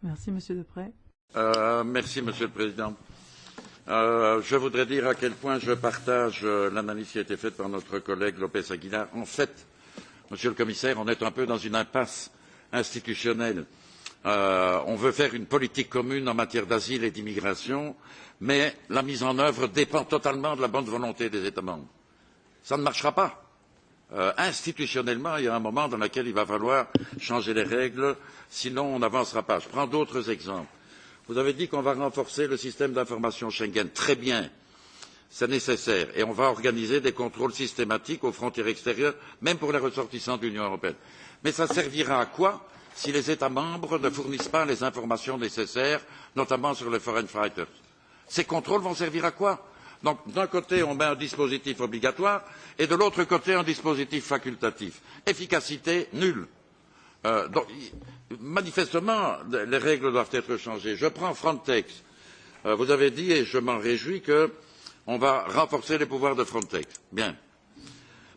Merci, Monsieur Deprez. Merci, Monsieur le Président. Je voudrais dire à quel point je partage l'analyse qui a été faite par notre collègue Lopez Aguilar. En fait, Monsieur le Commissaire, on est un peu dans une impasse institutionnelle. On veut faire une politique commune en matière d'asile et d'immigration, mais la mise en œuvre dépend totalement de la bonne volonté des États membres. Ça ne marchera pas. Institutionnellement, il y a un moment dans lequel il va falloir changer les règles, sinon on n'avancera pas. Je prends d'autres exemples. Vous avez dit qu'on va renforcer le système d'information Schengen. Très bien, c'est nécessaire. Et on va organiser des contrôles systématiques aux frontières extérieures, même pour les ressortissants de l'Union européenne. Mais ça servira à quoi si les États membres ne fournissent pas les informations nécessaires, notamment sur les foreign fighters? Ces contrôles vont servir à quoi? Donc, d'un côté, on met un dispositif obligatoire et de l'autre côté, un dispositif facultatif. Efficacité nulle. Donc, manifestement, les règles doivent être changées. Je prends Frontex. Vous avez dit, et je m'en réjouis, qu'on va renforcer les pouvoirs de Frontex. Bien.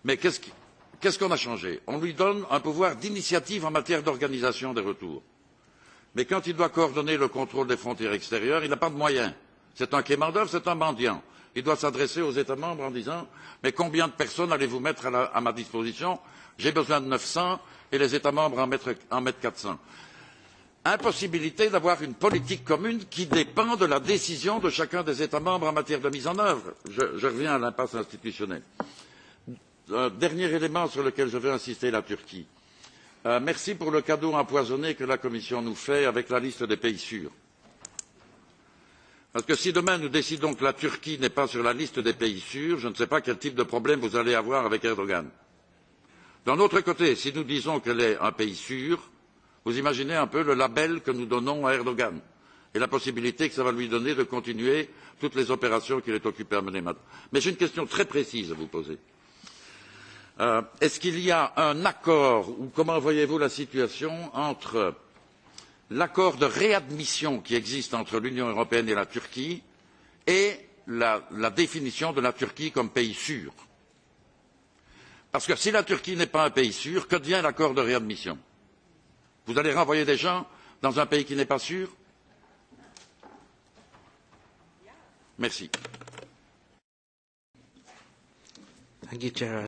Mais qu'est-ce qu'on a changé? On lui donne un pouvoir d'initiative en matière d'organisation des retours. Mais quand il doit coordonner le contrôle des frontières extérieures, il n'a pas de moyens. C'est un quémandeur, c'est un mendiant. Il doit s'adresser aux États membres en disant « Mais combien de personnes allez-vous mettre à ma disposition? J'ai besoin de 900 et les États membres en mettent 400. » Impossibilité d'avoir une politique commune qui dépend de la décision de chacun des États membres en matière de mise en œuvre. Je reviens à l'impasse institutionnelle. Dernier élément sur lequel je veux insister, la Turquie. Merci pour le cadeau empoisonné que la Commission nous fait avec la liste des pays sûrs. Parce que si demain nous décidons que la Turquie n'est pas sur la liste des pays sûrs, je ne sais pas quel type de problème vous allez avoir avec Erdogan. D'un autre côté, si nous disons qu'elle est un pays sûr, vous imaginez un peu le label que nous donnons à Erdogan et la possibilité que ça va lui donner de continuer toutes les opérations qu'il est occupé à mener maintenant. Mais j'ai une question très précise à vous poser. Est-ce qu'il y a un accord ou comment voyez-vous la situation entre l'accord de réadmission qui existe entre l'Union européenne et la Turquie et la définition de la Turquie comme pays sûr? Parce que si la Turquie n'est pas un pays sûr, que devient l'accord de réadmission? Vous allez renvoyer des gens dans un pays qui n'est pas sûr? Merci. Thank you, Chair.